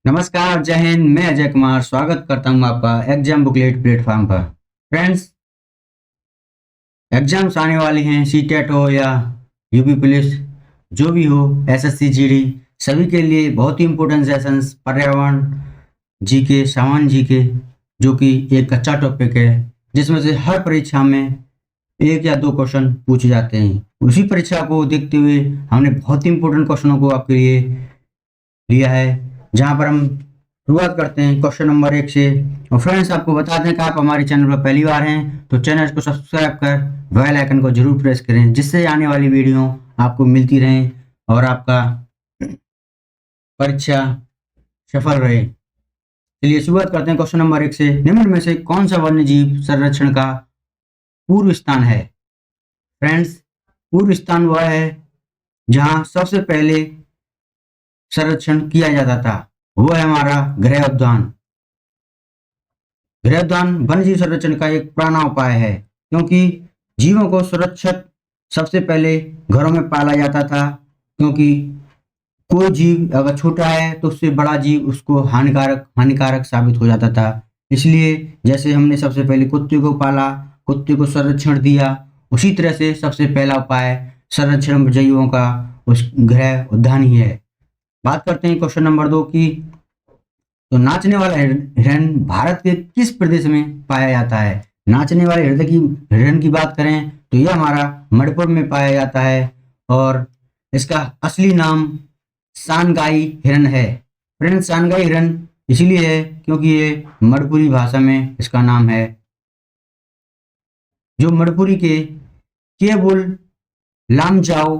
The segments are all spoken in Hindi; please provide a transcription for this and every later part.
नमस्कार, जय हिंद। मैं अजय कुमार स्वागत करता हूं आपका एग्जाम बुकलेट प्लेटफॉर्म पर। फ्रेंड्स, एग्जाम्स आने वाली हैं, सीटेट हो या यूपी पुलिस, जो भी हो, एसएससी जीडी, सभी के लिए बहुत ही इंपॉर्टेंट सेशंस पर्यावरण, जीके, सामान्य जीके, जो कि एक अच्छा टॉपिक है जिसमें से हर परीक्षा में एक या दो क्वेश्चन पूछे जाते हैं। उसी परीक्षा को देखते हुए हमने बहुत ही इंपॉर्टेंट क्वेश्चनों को आपके लिए लिया है, जहां पर हम शुरुआत करते हैं क्वेश्चन नंबर 1 से। और फ्रेंड्स, आपको बता दें कि आप हमारे चैनल पर पहली बार हैं तो चैनल को सब्सक्राइब कर बेल आइकन को जरूर प्रेस करें, जिससे आने वाली वीडियो आपको मिलती रहें और आपका परीक्षा सफल रहे। चलिए शुरुआत करते हैं क्वेश्चन नंबर 1 से। निम्न में से कौन सा वन्य जीव संरक्षण का पूर्व स्थान है? फ्रेंड्स, पूर्व स्थान वह है जहां सबसे पहले संरक्षण किया जाता था, वो है हमारा गृह उद्यान। गृह उद्यान वन्य जीव संरक्षण का एक पुराना उपाय है, क्योंकि जीवों को सुरक्षित सबसे पहले घरों में पाला जाता था, क्योंकि कोई जीव अगर छोटा है तो उससे बड़ा जीव उसको हानिकारक साबित हो जाता था। इसलिए जैसे हमने सबसे पहले कुत्ते को पाला, कुत्ते को संरक्षण दिया, उसी तरह से सबसे पहला उपाय संरक्षण जीवों का उस गृह उद्यान ही है। बात करते हैं क्वेश्चन नंबर 2 की। तो नाचने वाला हिरण भारत के किस प्रदेश में पाया जाता है? नाचने वाले हिरण की बात करें तो यह हमारा मणिपुर में पाया जाता है, और इसका असली नाम सानगाई हिरण है। फ्रेंड्स, सानगाई हिरण इसलिए है क्योंकि ये मणिपुरी भाषा में इसका नाम है, जो मणिपुरी के केवुल लामजाओ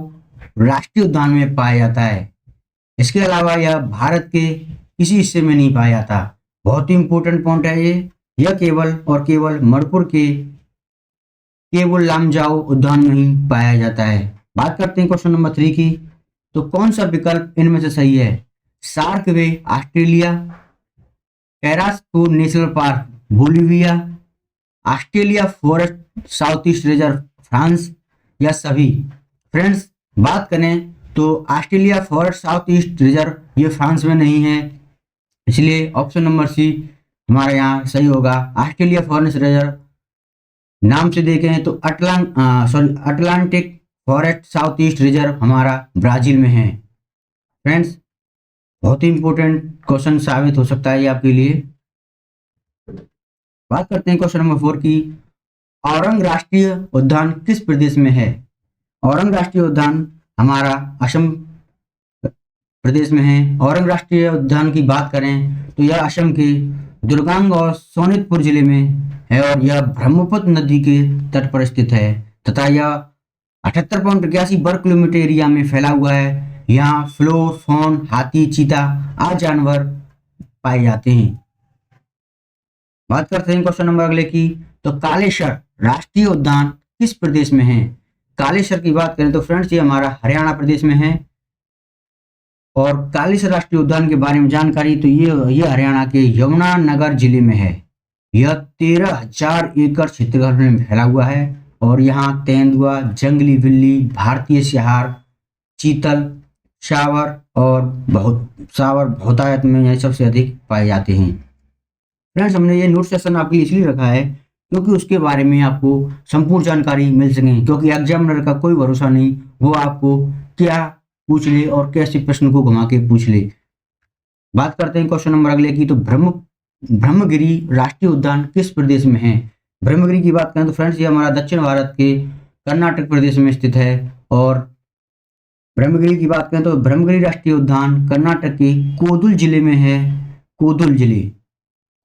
राष्ट्रीय उद्यान में पाया जाता है। इसके अलावा यह भारत के किसी हिस्से में नहीं पाया जाता। बहुत ही इंपॉर्टेंट पॉइंट है ये। यह केवल और केवल मणिपुर के केवल लामजाओ उद्यान में ही पाया जाता है। बात करते हैं क्वेश्चन नंबर 3 की। तो कौन सा विकल्प इनमें से सही है? Shark bay Australia, Carrasco national park Bolivia, Australia forest south east reserve France, या सभी? फ्रेंड्स, बात करें तो Australia forest south east reserve ये फ्रांस में नहीं है, इसलिए ऑप्शन नंबर सी हमारे यहाँ सही होगा। ऑस्ट्रेलिया फॉरेस्ट रिजर्व नाम से देखें तो Atlantic forest south east reserve हमारा ब्राजील में है। फ्रेंड्स, बहुत ही इंपॉर्टेंट क्वेश्चन साबित हो सकता है ये आपके लिए। बात करते हैं क्वेश्चन नंबर 4 की। औरंग राष्ट्रीय उद्यान किस प्रदेश में है? औरंग राष्ट्रीय उद्यान हमारा असम प्रदेश में है। औरंग राष्ट्रीय उद्यान की बात करें तो यह असम के दुर्गांग और सोनितपुर जिले में है, और यह ब्रह्मपुत्र नदी के तट पर स्थित है, तथा यह 78.81 वर्ग किलोमीटर एरिया में फैला हुआ है। यहाँ फ्लोर, फॉन, हाथी, चीता आदि जानवर पाए जाते हैं। बात करते हैं क्वेश्चन नंबर अगले की। तो कालेसर राष्ट्रीय उद्यान किस प्रदेश में है? कालेसर की बात करें तो फ्रेंड्स ये हमारा हरियाणा प्रदेश में है। और कालेसर राष्ट्रीय उद्यान के बारे में जानकारी तो ये हरियाणा के यमुनानगर जिले में है। यह 13,000 एकड़ क्षेत्रफल में फैला हुआ है, और यहाँ तेंदुआ, जंगली बिल्ली, भारतीय सियार, चीतल, सावर बहुतायत में यह सबसे अधिक पाए जाते हैं। फ्रेंड्स, हमने ये नोट सेशन आपके लिए इसलिए रखा है क्योंकि उसके बारे में आपको संपूर्ण जानकारी मिल सके, क्योंकि एग्जामिनर का कोई भरोसा नहीं, वो आपको क्या पूछ ले और कैसे प्रश्न को घुमा के पूछ ले। बात करते हैं क्वेश्चन नंबर अगले की। तो ब्रह्मगिरी राष्ट्रीय उद्यान किस प्रदेश में है? ब्रह्मगिरी की बात करें तो फ्रेंड्स ये हमारा दक्षिण भारत के कर्नाटक प्रदेश में स्थित है। और ब्रह्मगिरी की बात करें तो ब्रह्मगिरी राष्ट्रीय उद्यान कर्नाटक के कोदुल जिले में है।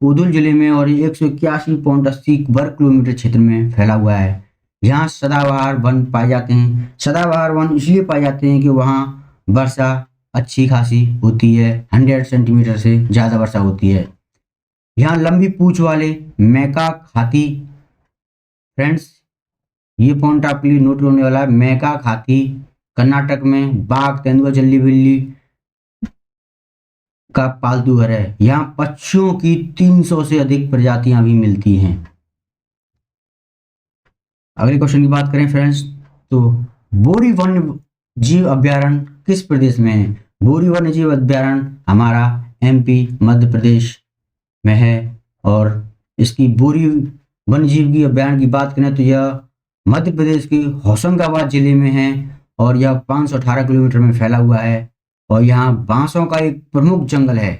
कोदुल जिले में, और 181.80 वर्ग किलोमीटर क्षेत्र में फैला हुआ है। यहाँ सदाबहार वन पाए जाते हैं। सदाबहार वन इसलिए पाए जाते हैं कि वहाँ वर्षा अच्छी खासी होती है, 100 सेंटीमीटर से ज़्यादा वर्षा होती है। यहाँ लंबी पूंछ वाले मैकाक हाथी, फ्रेंड्स ये पॉइंट आपके लिए नोट होने वाला है, मैकाक हाथी कर्नाटक में बाघ, तेंदुआ, जंगली बिल्ली का पालतू घर है। यहाँ पक्षियों की 300 से अधिक प्रजातियां भी मिलती हैं। अगले क्वेश्चन की बात करें फ्रेंड्स, तो बोरी वन्य जीव अभ्यारण्य किस प्रदेश में है? बोरी वन्य जीव अभ्यारण्य हमारा एमपी मध्य प्रदेश में है। और इसकी बोरी वन्यजीव की अभयारण्य की बात करें तो यह मध्य प्रदेश के होशंगाबाद जिले में है और यह 518 किलोमीटर में फैला हुआ है और यहाँ बांसों का एक प्रमुख जंगल है।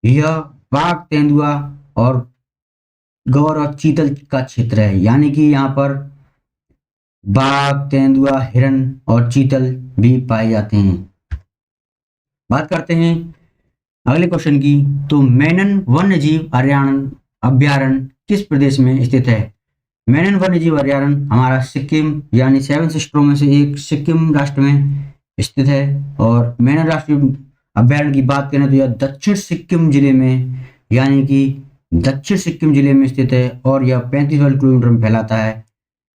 यह बाघ, तेंदुआ और गौर और चीतल का क्षेत्र है, यानी कि यहाँ पर बाघ, तेंदुआ, हिरन और चीतल भी पाए जाते हैं। बात करते हैं अगले क्वेश्चन की। तो मेनन वन्यजीव अभयारण्य किस प्रदेश में स्थित है? मेनन वन्यजीव अभयारण्य हमारा सिक्किम यानी 7 सिस्टरों में से एक सिक्किम राष्ट्र में स्थित है। और मेनन राष्ट्रीय अभयारण्य की बात करें तो यह दक्षिण सिक्किम जिले में यानी कि दक्षिण सिक्किम जिले में स्थित है और यह 35 वर्ग किलोमीटर में फैलाता है।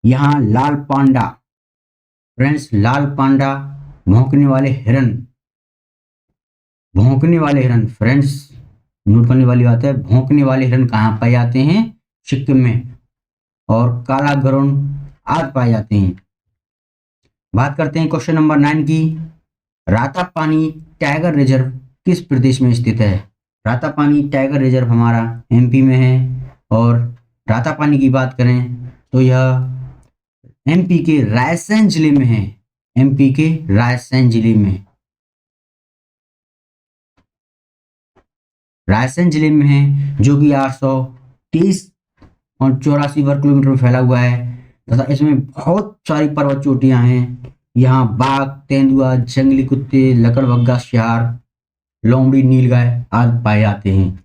यहाँ लाल पांडा, फ्रेंड्स, लाल पांडा, भौंकने वाले हिरन फ्रेंड्स, नोट करने वाली बात है, भौंकने वाले हिरन कहाँ पाए जाते हैं? सिक्किम में। और काला गरुड़ आदि पाए जाते हैं। बात करते हैं क्वेश्चन नंबर 9 की। रातापानी टाइगर रिजर्व किस प्रदेश में स्थित है? रातापानी टाइगर रिजर्व हमारा एमपी में है और रातापानी की बात करें तो यह एमपी के रायसेन जिले में है। एमपी के रायसेन जिले में है जो कि 823 और 84 वर्ग किलोमीटर में फैला हुआ है तथा इसमें बहुत सारी पर्वत चोटियां हैं। यहाँ बाघ, तेंदुआ, जंगली कुत्ते, लकड़बग्गा, सियार, लोमड़ी, नीलगाय आदि पाए जाते हैं।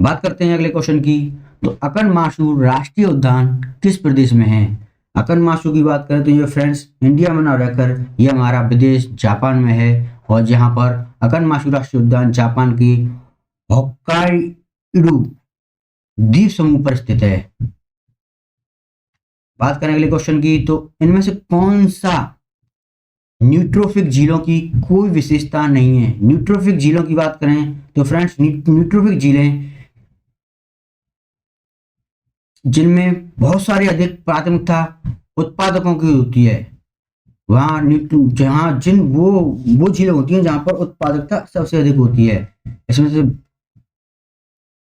बात करते हैं अगले क्वेश्चन की। तो अकन मासू राष्ट्रीय उद्यान किस प्रदेश में है? अकन मासू की बात करें तो ये फ्रेंड्स इंडिया में ना रहकर यह हमारा विदेश जापान में है और जहां पर अकन मासू राष्ट्रीय उद्यान जापान की होक्काइडो द्वीप समूह पर स्थित है। बात करें अगले क्वेश्चन की। तो इनमें से कौन सा न्यूट्रोफिक झीलों की कोई विशेषता नहीं है? न्यूट्रोफिक झीलों की बात करें तो फ्रेंड्स न्यूट्रोफिक झीलें जिनमें बहुत सारी अधिक प्राथमिकता उत्पादकों की होती है, वहां जहां जिन वो झीलें होती हैं जहां पर उत्पादकता सबसे अधिक होती है। इसमें से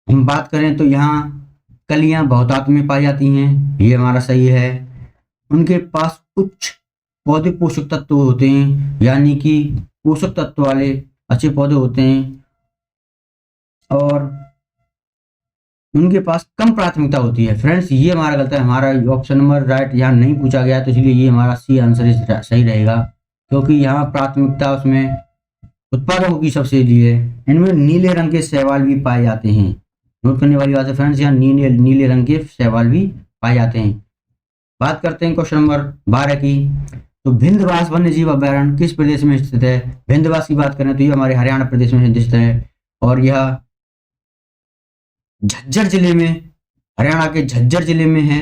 हम बात करें तो यहाँ कलियां बहुतायत में पाई जाती हैं, ये हमारा सही है। उनके पास उच्च पौधे पोषक तत्व होते हैं, यानी कि पोषक तत्व वाले अच्छे पौधे होते हैं और उनके पास कम प्राथमिकता होती है। फ्रेंड्स ये हमारा गलत है, हमारा ऑप्शन नंबर राइट यहाँ नहीं पूछा गया तो इसलिए ये हमारा सी आंसर सही रहेगा क्योंकि यहाँ प्राथमिकता उसमें उत्पादकों की सबसे दी है। इनमें नीले रंग के शैवाल भी पाए जाते हैं। नोट करने वाली बात है फ्रेंड्स, यहाँ नीले रंग के शैवाल भी पाए जाते हैं। बात करते हैं क्वेश्चन नंबर 12 की। तो विंध्यवास वन्यजीव अभयारण्य किस प्रदेश में स्थित है? विंध्यवास की बात करें तो ये हमारे हरियाणा प्रदेश में स्थित है और यह झज्जर जिले में, हरियाणा के झज्जर जिले में है।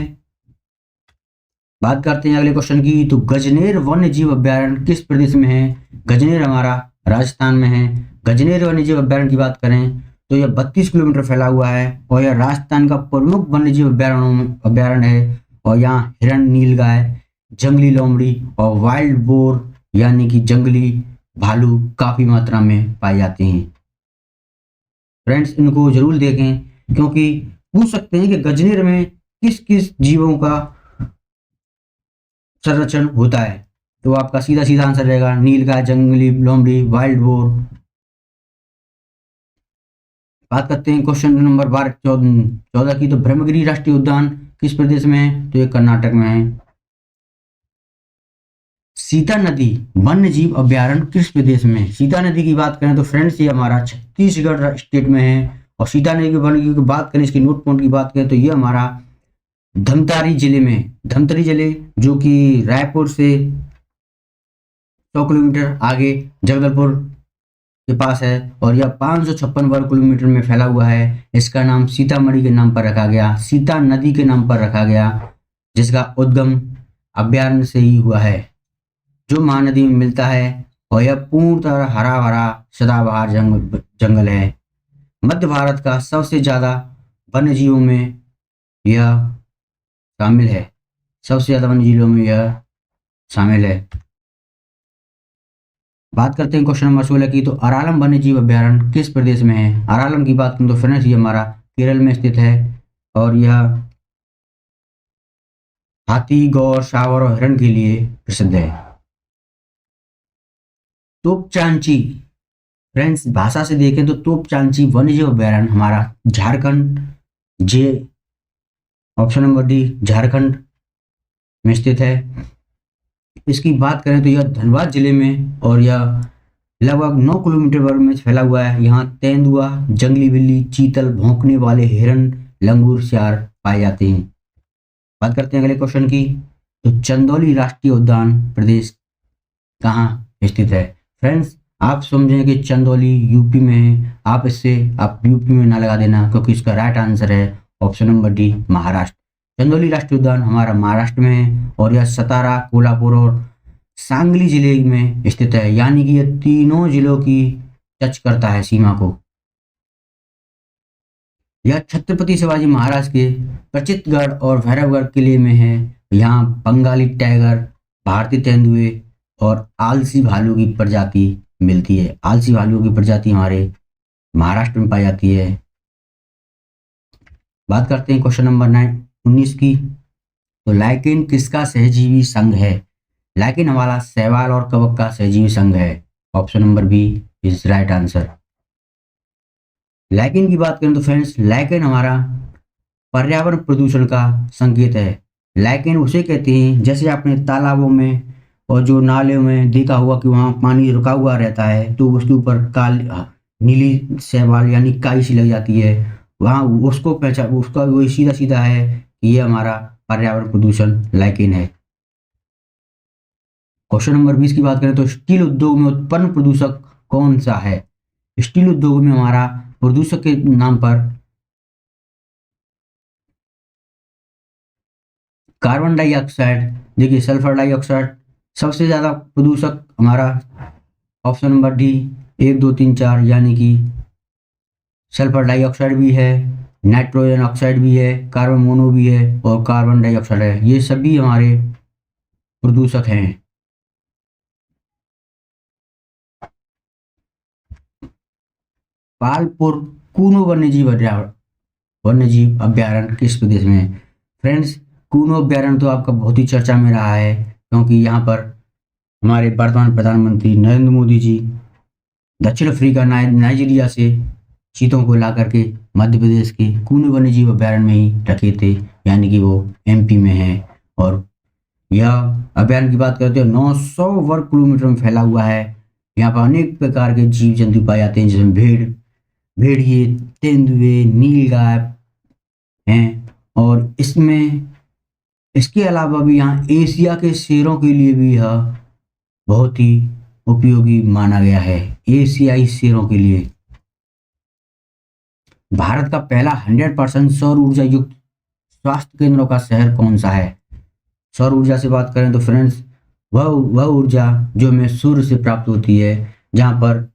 बात करते हैं अगले क्वेश्चन की। तो गजनेर वन्यजीव अभयारण्य किस प्रदेश में है? गजनेर हमारा राजस्थान में है। गजनेर वन्यजीव अभयारण्य की बात करें तो यह 32 किलोमीटर फैला हुआ है और यह राजस्थान का प्रमुख वन्यजीव अभयारण्य है और यहाँ हिरण, नीलगाय, जंगली लोमड़ी और वाइल्ड बोर यानी कि जंगली भालू काफी मात्रा में पाए जाते हैं। फ्रेंड्स इनको जरूर देखें क्योंकि पूछ सकते हैं कि गजनेर में किस किस जीवों का संरक्षण होता है, तो आपका सीधा सीधा आंसर रहेगा नीलगाय, जंगली लोमड़ी, वाइल्ड बोर। बात करते हैं क्वेश्चन नंबर 14 की। तो ब्रह्मगिरी राष्ट्रीय उद्यान किस प्रदेश में है? तो ये कर्नाटक में है। सीता नदी वन्यजीव अभयारण्य किस प्रदेश में है? सीता नदी की बात करें तो फ्रेंड्स ये हमारा छत्तीसगढ़ स्टेट में है और सीता नदी के वन्यजीव की बात करें, इसकी नोट पॉइंट की बात करें तो ये हमारा धमतारी जिले में, धमतरी जिले जो कि रायपुर से 100 किलोमीटर आगे जगदलपुर के पास है और यह 556 वर्ग किलोमीटर में फैला हुआ है। इसका नाम सीतामढ़ी के नाम पर रखा गया, सीता नदी के नाम पर रखा गया, जिसका उद्गम अभयारण्य से ही हुआ है जो महानदी में मिलता है और यह पूर्णतः हरा भरा सदाबहार जंगल है। मध्य भारत का सबसे ज्यादा वन्यजीवों में यह शामिल है, सबसे ज्यादा वन्यजीवों में यह शामिल है। बात करते हैं क्वेश्चन नंबर 16 की। तो अरालम वन्य जीव अभ्यारण्य किस प्रदेश में है? अरालम की बात करें तो फ्रेंड्स ये हमारा केरल में स्थित है और यह हाथी, गौर, शावर और हिरण के लिए प्रसिद्ध है। तोपचांची, फ्रेंड्स भाषा से देखें तो तोपचांची वन्यजीव अभ्यारण्य हमारा झारखंड, जे ऑप्शन नंबर डी झारखंड में स्थित है। इसकी बात करें तो यह धनबाद जिले में और यह लगभग 9 किलोमीटर वर्ग में फैला हुआ है। यहाँ तेंदुआ, जंगली बिल्ली, चीतल, भौंकने वाले हिरण, लंगूर, सियार पाए जाते हैं। बात करते हैं अगले क्वेश्चन की। तो चंदौली राष्ट्रीय उद्यान प्रदेश कहाँ स्थित है? फ्रेंड्स आप समझें कि चंदौली यूपी में है। आप यूपी में ना लगा देना क्योंकि इसका राइट आंसर है option number D Maharashtra. Chandauli राष्ट्रीय उद्यान हमारा महाराष्ट्र में है और यह सतारा, कोल्हापुर और सांगली जिले में स्थित है, यानी कि यह तीनों जिलों की टच करता है सीमा को। यह छत्रपति शिवाजी महाराज के प्रचितगढ़ और भैरवगढ़ किले में है। यहाँ बंगाली टाइगर, भारतीय तेंदुए और आलसी भालू की प्रजाति मिलती है। आलसी भालू की प्रजाति हमारे महाराष्ट्र में पाई जाती है। बात करते हैं क्वेश्चन नंबर 19 की। तो लाइकेन किसका सहजीवी संघ है? लाइकेन हमारा शैवाल और कवक का सहजीवी संघ है। Option number B is right answer. Lichen की बात करें तो फ्रेंड्स लाइकेन हमारा पर्यावरण प्रदूषण का संकेत है। लाइकेन उसे कहते हैं जैसे आपने तालाबों में और जो नाले में देखा हुआ कि वहाँ पानी रुका हुआ रहता है तो उसके ऊपर नीली शैवाल यानी काई सी लग जाती है, वहाँ उसको पहचान उसका वही सीधा सीधा है कि ये हमारा पर्यावरण प्रदूषण लाइकेन है। क्वेश्चन नंबर 20 की बात करें तो स्टील उद्योग में उत्पन्न प्रदूषक कौन सा है? स्टील उद्योग में हमारा प्रदूषक के नाम पर कार्बन डाइऑक्साइड, देखिए सल्फर डाइऑक्साइड सबसे ज्यादा प्रदूषक हमारा ऑप्शन नंबर डी 1 2 3 4 यानी कि सल्फर डाइऑक्साइड भी है, नाइट्रोजन ऑक्साइड भी है, कार्बन मोनो भी है और कार्बन डाइऑक्साइड है। ये सभी हमारे प्रदूषक हैं। पालपुर कूनो वन्यजीव अभ्यारण्य किस प्रदेश में है? फ्रेंड्स कूनो अभ्यारण्य तो आपका बहुत ही चर्चा में रहा है क्योंकि यहाँ पर हमारे वर्तमान प्रधानमंत्री नरेंद्र मोदी जी दक्षिण अफ्रीका नाइजीरिया से चीतों को ला करके मध्य प्रदेश के कूनो वन्यजीव अभ्यारण्य में ही रखे थे, यानी कि वो एमपी में है। और यह अभ्यारण्य की बात करते हैं 900 वर्ग किलोमीटर में फैला हुआ है। यहाँ पर अनेक प्रकार के जीव जंतु पाए जाते हैं जिसमें भेड़िए, तेंदुए, नीलगाय हैं और इसके अलावा भी यहाँ एशिया के शेरों के लिए भी यह बहुत ही उपयोगी माना गया है। एशियाई शेरों के लिए भारत का पहला 100% सौर ऊर्जा युक्त स्वास्थ्य केंद्रों का शहर कौन सा है? सौर ऊर्जा से बात करें तो फ्रेंड्स वह ऊर्जा जो हमें सूर्य से प्राप्त होती है, जहाँ पर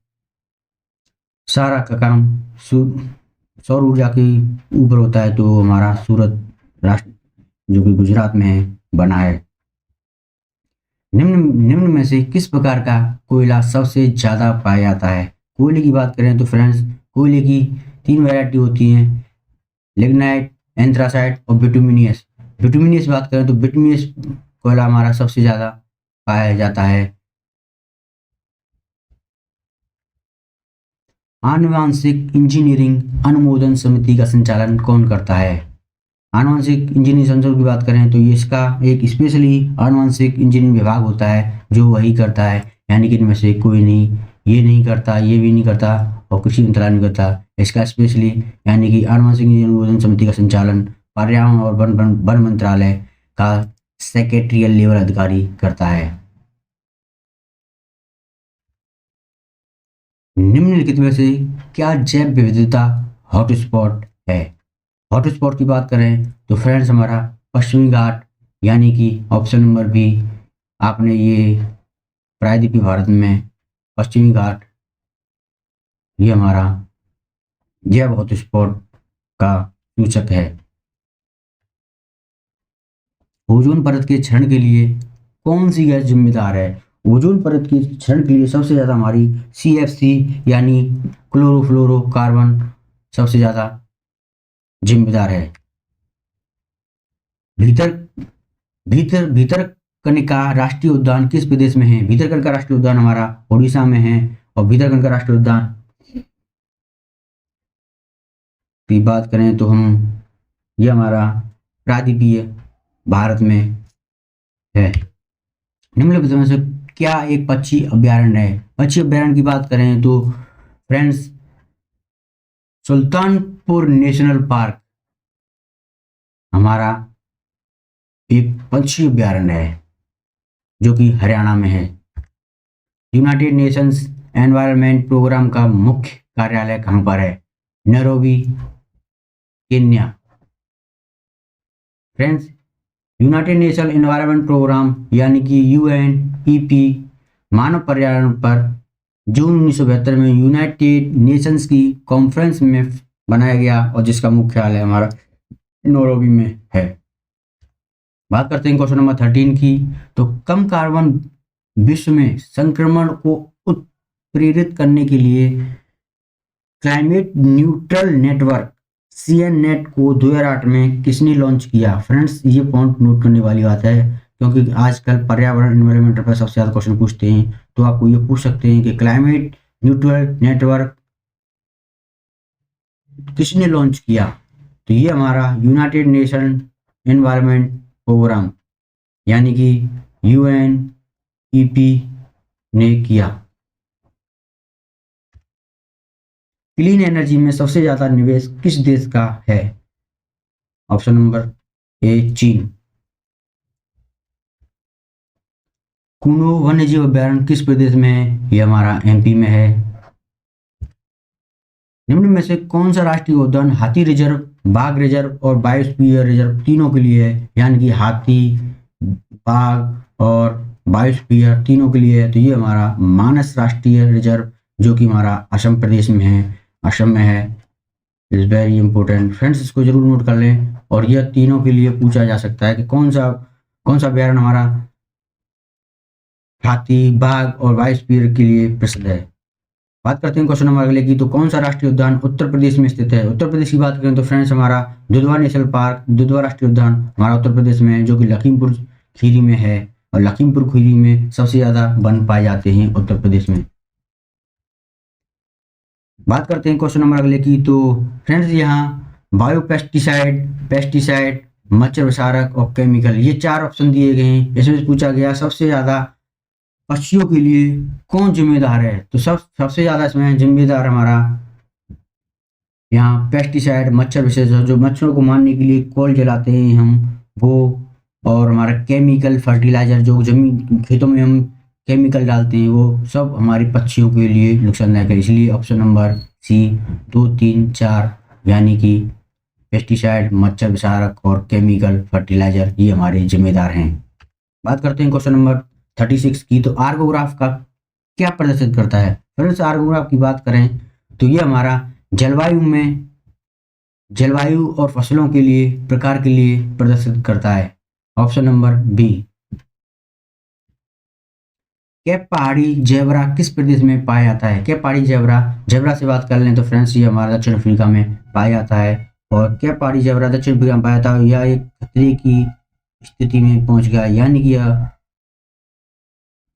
सारा का काम सौर ऊर्जा के ऊपर होता है, तो हमारा सूरत राष्ट्र जो कि गुजरात में है बना है। निम्न में से किस प्रकार का कोयला सबसे ज्यादा पाया जाता है? कोयले की बात करें तो फ्रेंड्स कोयले की 3 वैरायटी होती हैं, लिग्नाइट, एंथ्रासाइट और बिटुमिनियस। बिटुमिनियस बात करें तो बिटुमिनियस कोयला हमारा सबसे ज्यादा पाया जाता है। आनुवांशिक इंजीनियरिंग अनुमोदन समिति का संचालन कौन करता है? आनुवांशिक इंजीनियरिंग संचालन की बात करें तो ये इसका एक स्पेशली आनुवांशिक इंजीनियरिंग विभाग होता है जो वही करता है, यानी कि इनमें से कोई नहीं, ये नहीं करता, ये भी नहीं करता और कृषि मंत्रालय नहीं करता। इसका स्पेशली यानी कि आनुवांशिक इंजीनियरिंग अनुमोदन समिति का संचालन पर्यावरण और वन मंत्रालय का सेक्रेटरियल लेवल अधिकारी करता है। निम्नलिखित में से क्या जैव विविधता हॉटस्पॉट है? हॉटस्पॉट की बात करें तो फ्रेंड्स हमारा पश्चिमी घाट, यानी कि ऑप्शन नंबर बी, आपने ये प्रायद्वीपीय भारत में पश्चिमी घाट ये हमारा जैव हॉटस्पॉट का सूचक है। ओजोन परत के क्षरण के लिए कौन सी गैस जिम्मेदार है? ओजोन परत की क्षरण के लिए सबसे ज़्यादा हमारी CFC यानी क्लोरोफ्लोरोकार्बन सबसे ज़्यादा जिम्मेदार है। भीतर भीतर भीतर कनिका राष्ट्रीय उद्यान किस प्रदेश में है? भीतरकनिका राष्ट्रीय उद्यान हमारा उड़ीसा में है। और भीतरकनिका राष्ट्रीय उद्यान की बात करें तो ये हमारा प्रायद्वीपीय भारत में है। निम्नलिखित में से क्या एक पक्षी अभ्यारण्य है? पक्षी अभ्यारण्य की बात करें तो फ्रेंड्स सुल्तानपुर नेशनल पार्क हमारा एक पक्षी अभ्यारण्य है जो कि हरियाणा में है। यूनाइटेड नेशंस एनवायरनमेंट प्रोग्राम का मुख्य कार्यालय कहाँ पर है? Nairobi, Kenya. Friends United Nation environment programme यानी कि UNEP मानव पर्यावरण पर जून 1972 में यूनाइटेड नेशंस की कॉन्फ्रेंस में बनाया गया और जिसका मुख्यालय हमारा नैरोबी में है। बात करते हैं क्वेश्चन नंबर 13 की। तो कम कार्बन विश्व में संक्रमण को उत्प्रेरित करने के लिए क्लाइमेट न्यूट्रल नेटवर्क CNNet को 2008 में किसने लॉन्च किया? फ्रेंड्स ये पॉइंट नोट करने वाली बात है क्योंकि आजकल पर्यावरण एनवायरमेंट पर सबसे ज़्यादा क्वेश्चन पूछते हैं। तो आपको ये पूछ सकते हैं कि क्लाइमेट न्यूट्रल नेटवर्क किसने लॉन्च किया? तो ये हमारा यूनाइटेड नेशन एनवायरनमेंट प्रोग्राम यानी कि UNEP ने किया। क्लीन एनर्जी में सबसे ज्यादा निवेश किस देश का है? ऑप्शन नंबर ए चीन। कुनो वन्यजीव अभ्यारण्य किस प्रदेश में है? ये हमारा MP में है। निम्न में से कौन सा राष्ट्रीय उद्यान हाथी रिजर्व, बाघ रिजर्व और बायोस्फीयर रिजर्व तीनों के लिए है? यानी कि हाथी, बाघ और बायोस्फीयर तीनों के लिए है। तो ये हमारा मानस राष्ट्रीय रिजर्व जो कि हमारा असम प्रदेश में है, असम में है। इज वेरी इंपॉर्टेंट फ्रेंड्स, इसको जरूर नोट कर लें। और यह तीनों के लिए पूछा जा सकता है कि कौन सा अभ्यारण्य हमारा हाथी, बाघ और बायोस्फीयर के लिए प्रसिद्ध है। बात करते हैं क्वेश्चन नंबर अगले की। तो कौन सा राष्ट्रीय उद्यान उत्तर प्रदेश में स्थित है? उत्तर प्रदेश की बात करें तो फ्रेंड्स हमारा दुधवा नेशनल पार्क, दुधवा राष्ट्रीय उद्यान हमारा उत्तर प्रदेश में है जो कि लखीमपुर खीरी में है। और लखीमपुर खीरी में सबसे ज्यादा वन पाए जाते हैं उत्तर प्रदेश में। बात करते हैं क्वेश्चन नंबर अगले की। तो फ्रेंड्स यहाँ बायो पेस्टिसाइड, मच्छर विषारक और केमिकल ये 4 ऑप्शन दिए गए हैं। इसमें पूछा गया सबसे ज्यादा पक्षियों के लिए कौन जिम्मेदार है? तो सबसे ज्यादा इसमें जिम्मेदार हमारा यहाँ पेस्टिसाइड, मच्छर विषारक जो मच्छरों को मारने के लिए कोल जलाते हैं हम वो, और हमारा केमिकल फर्टिलाइजर जो जमीन खेतों में हम केमिकल डालते हैं वो सब हमारी पक्षियों के लिए नुकसानदायक है। इसलिए ऑप्शन नंबर C 2, 3, 4 यानी कि पेस्टिसाइड, मच्छर विषारक और केमिकल फर्टिलाइजर ये हमारे जिम्मेदार हैं। बात करते हैं क्वेश्चन नंबर 36 की। तो आर्गोग्राफ का क्या प्रदर्शित करता है? फ्रेंड्स आर्गोग्राफ की बात करें तो ये हमारा जलवायु और फसलों के लिए प्रकार के लिए प्रदर्शित करता है। Option number B। कैप पहाड़ी जेब्रा किस प्रदेश में पाया जाता है? कैप पहाड़ी जेब्रा से बात कर लें तो फ्रेंड्स ये हमारा दक्षिण अफ्रीका में पाया जाता है। और कैप पहाड़ी जेब्रा दक्षिण अफ्रीका में पाया जाता है। यह एक खतरे की स्थिति में पहुंच गया, यानी कि यह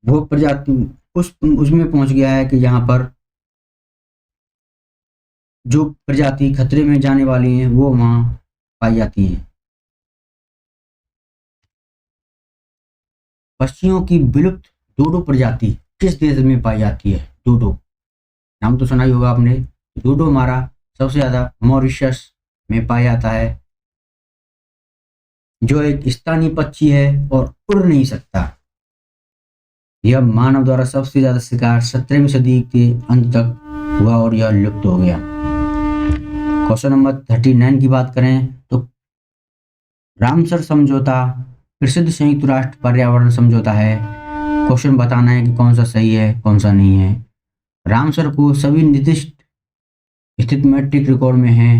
वो प्रजाति उसमें पहुंच गया है कि यहाँ पर जो प्रजाति खतरे में जाने वाली हैं वो वहां पाई जाती हैं। पक्षियों की विलुप्त डोडो प्रजाति किस देश में पाई जाती है? डोडो नाम तो सुना ही होगा आपने। डोडो हमारा सबसे ज्यादा मॉरिशस में पाया जाता है जो एक स्थानीय पक्षी है और उड़ नहीं सकता। यह मानव द्वारा सबसे ज्यादा शिकार 17वीं सदी के अंत तक हुआ और यह लुप्त हो गया। क्वेश्चन नंबर 39 की बात करें तो रामसर समझौता प्रसिद्ध संयुक्त राष्ट्र पर्यावरण समझौता है। क्वेश्चन बताना है कि कौन सा सही है कौन सा नहीं है। रामसर को सभी निर्दिष्ट स्थित मैट्रिक रिकॉर्ड में है।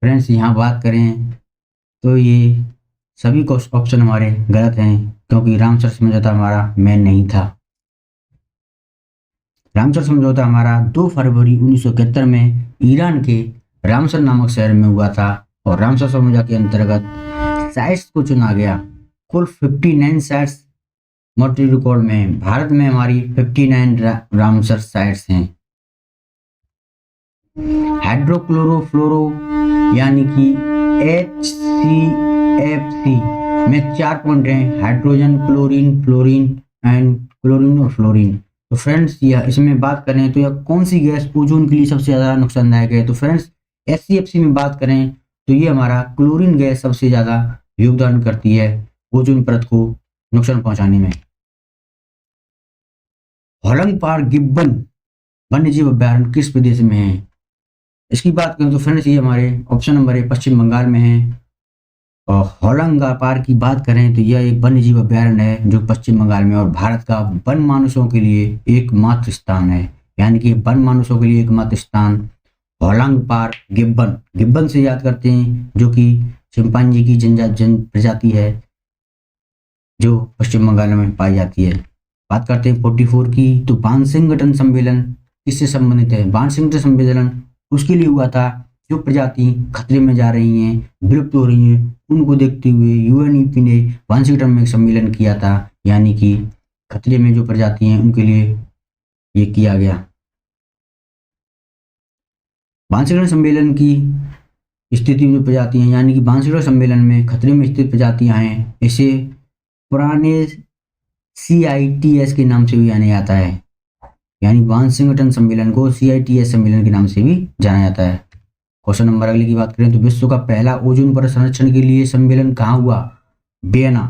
फ्रेंड्स यहाँ बात करें तो ये सभी ऑप्शन हमारे गलत हैं क्योंकि रामसर समझौता हमारा मेन नहीं था। रामसर समझौता हमारा 2 फरवरी 1971 में ईरान के रामसर नामक शहर में हुआ था और रामसर समझौता के अंतर्गत साइट्स को चुना गया। कुल 59 साइट्स मॉन्ट्रियल रिकॉर्ड में, भारत में हमारी 59 रामसर साइट्स हैं। हाइड्रोक्लोरोफ्लोरो यानी कि HCFC में 4 पॉइंट हैं, hydrogen, chlorine, fluorine and chlorine और फ्लोरीन। तो फ्रेंड्स यह इसमें बात करें तो यह कौन सी गैस ओजोन के लिए सबसे ज़्यादा नुकसानदायक है? तो फ्रेंड्स HCFC में बात करें तो ये हमारा क्लोरीन गैस सबसे ज़्यादा योगदान करती है ओजोन परत को नुकसान पहुंचाने में। होलंग पार गिब्बन वन्यजीव अभ्यारण्य किस प्रदेश में है? इसकी बात करें तो फ्रेंड्स ये हमारे ऑप्शन नंबर है पश्चिम बंगाल में है। और होलंगा पार की बात करें तो यह एक वन्यजीव अभ्यारण्य है जो पश्चिम बंगाल में और भारत का वन मानुषों के लिए एकमात्र स्थान है, यानी कि वन मानुषों के लिए एकमात्र स्थान होलंग पार गिब्बन। गिब्बन से याद करते हैं जो कि चिंपांजी की जन प्रजाति है जो पश्चिम बंगाल में पाई जाती है। बात करते हैं 44 की, तो वानसिंगटन सम्मेलन किससे संबंधित है? वानसिंगटन सम्मेलन उसके लिए हुआ था जो प्रजाति खतरे में जा रही हैं, विलुप्त हो रही हैं, उनको देखते हुए UNEP ने वानसिंगटन में एक सम्मेलन किया था, यानी कि खतरे में जो प्रजाति हैं उनके लिए ये किया गया। वानसिंगटन सम्मेलन की स्थिति में जो प्रजाति हैं, यानी कि वानसिंगटन सम्मेलन में खतरे में स्थित प्रजातियां हैं, इसे पुराने CITES के नाम से भी जाना जाता है, यानी वानसिंगटन सम्मेलन को CITES सम्मेलन के नाम से भी जाना जाता है। क्वेश्चन नंबर अगले की बात करें तो विश्व का पहला ओजोन परत संरक्षण के लिए सम्मेलन कहाँ हुआ? वियना।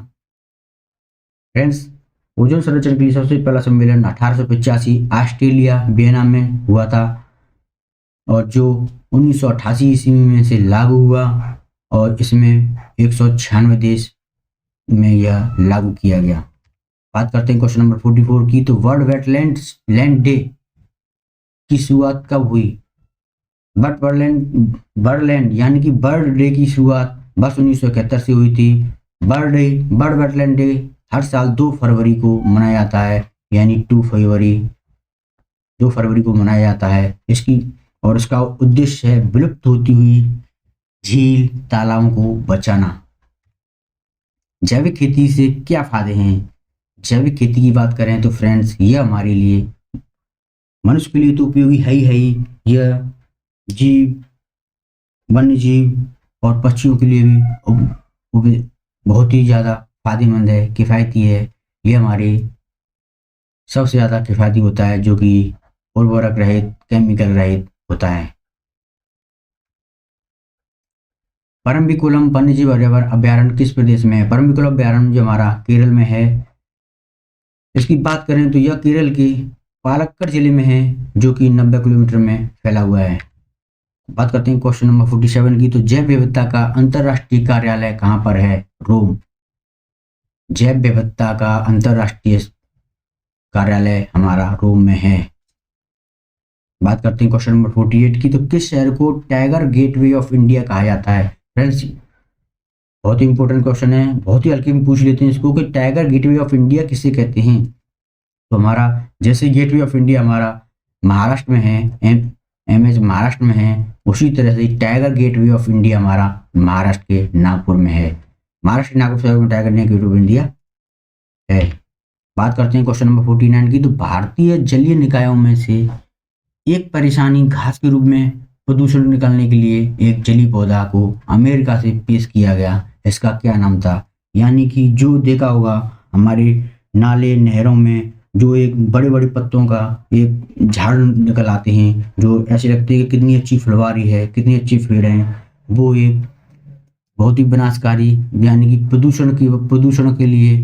फ्रेंड्स ओजोन संरक्षण के लिए सबसे पहला सम्मेलन 1885 ऑस्ट्रेलिया वियना में हुआ था और जो 1988 ईस्वी में से लागू हुआ और इसमें 196 देश में यह लागू किया गया। बात करते हैं क्वेश्चन नंबर 44 की, तो वर्ल्ड वेटलैंड डे की शुरुआत कब हुई? बर्डलैंड यानी कि बर्ड डे की शुरुआत वर्ष 1971 से हुई थी। बर्ड वेटलैंड डे हर साल 2 फरवरी को मनाया जाता है, यानी 2 फरवरी को मनाया जाता है। इसका उद्देश्य है विलुप्त होती हुई झील तालाबों को बचाना। जैविक खेती से क्या फायदे हैं? जैविक खेती की बात करें तो फ्रेंड्स यह हमारे लिए, मनुष्य के लिए तो उपयोगी है ही, यह जीव, वन्य जीव और पक्षियों के लिए भी बहुत ही ज़्यादा फायदेमंद है, किफ़ायती है। ये हमारे सबसे ज़्यादा किफ़ायती होता है जो कि उर्वरक रहित, केमिकल रहित होता है। परम्बिकुलम वन्यजीव अभ्यारण्य किस प्रदेश में है? परम्बिकुलम अभ्यारण्य जो हमारा केरल में है। इसकी बात करें तो यह केरल के पालक्कड़ जिले में है जो कि 90 किलोमीटर में फैला हुआ है। बात करते हैं क्वेश्चन नंबर 47 की, तो जैव विविधता का अंतर्राष्ट्रीय कार्यालय कहाँ पर है? रोम। जैव विविधता का अंतर्राष्ट्रीय कार्यालय हमारा रोम में है। बात करते हैं क्वेश्चन नंबर 48 की, तो किस शहर को टाइगर गेटवे ऑफ इंडिया कहा जाता है? फ्रेंड्स बहुत ही इंपॉर्टेंट क्वेश्चन है, बहुत ही हल्के में पूछ लेते हैं इसको कि टाइगर गेटवे ऑफ इंडिया किसे कहते हैं। तो हमारा जैसे गेटवे ऑफ इंडिया हमारा महाराष्ट्र में है, MS महाराष्ट्र में है, उसी तरह से टाइगर गेटवे ऑफ इंडिया हमारा महाराष्ट्र के नागपुर में है। महाराष्ट्र के नागपुर शहर में टाइगर गेटवे ऑफ इंडिया है। बात करते हैं क्वेश्चन नंबर 49 की, तो भारतीय जलीय निकायों में से एक परेशानी घास के रूप में प्रदूषण निकालने के लिए एक जलीय पौधा को अमेरिका से पेश किया गया, इसका क्या नाम था? यानी कि जो देखा होगा हमारे नाले नहरों में जो एक बड़े बड़े पत्तों का एक झाड़ निकल आते हैं, जो ऐसे लगते हैं कि कितनी अच्छी फुलवारी है, कितनी अच्छी पेड़ है, वो एक बहुत ही विनाशकारी, यानी कि प्रदूषण के लिए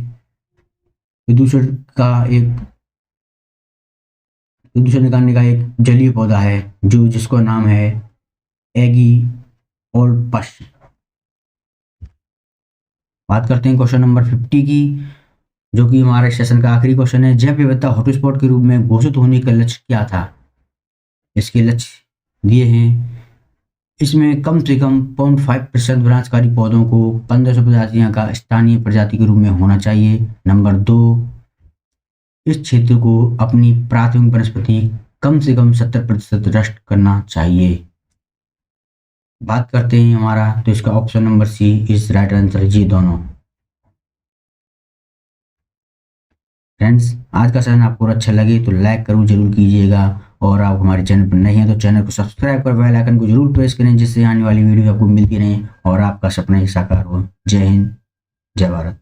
प्रदूषण निकालने का एक जलीय पौधा है जिसका नाम है एगियोप्स। बात करते हैं क्वेश्चन नंबर 50 की, जो कि हमारे सेशन का आखिरी क्वेश्चन है। जैव विविधता हॉटस्पॉट के रूप में घोषित होने का लक्ष्य क्या था? इसके लक्ष्य दिए हैं, इसमें कम से कम 0.5% विनाशकारी पौधों को 1500 प्रजातियों का स्थानीय प्रजाति के रूप में होना चाहिए। नंबर 2, इस क्षेत्र को अपनी प्राथमिक वनस्पति कम से कम 70% नष्ट करना चाहिए। बात करते हैं हमारा, तो इसका option number C is right answer, जी दोनों। फ्रेंड्स, आज का सेशन आपको अच्छा लगे तो लाइक जरूर कीजिएगा, और आप हमारे चैनल पर नए हैं तो चैनल को सब्सक्राइब कर बेल आइकन को जरूर प्रेस करें, जिससे आने वाली वीडियो आपको मिलती रहे और आपका सपना ही साकार हो। जय हिंद, जय भारत।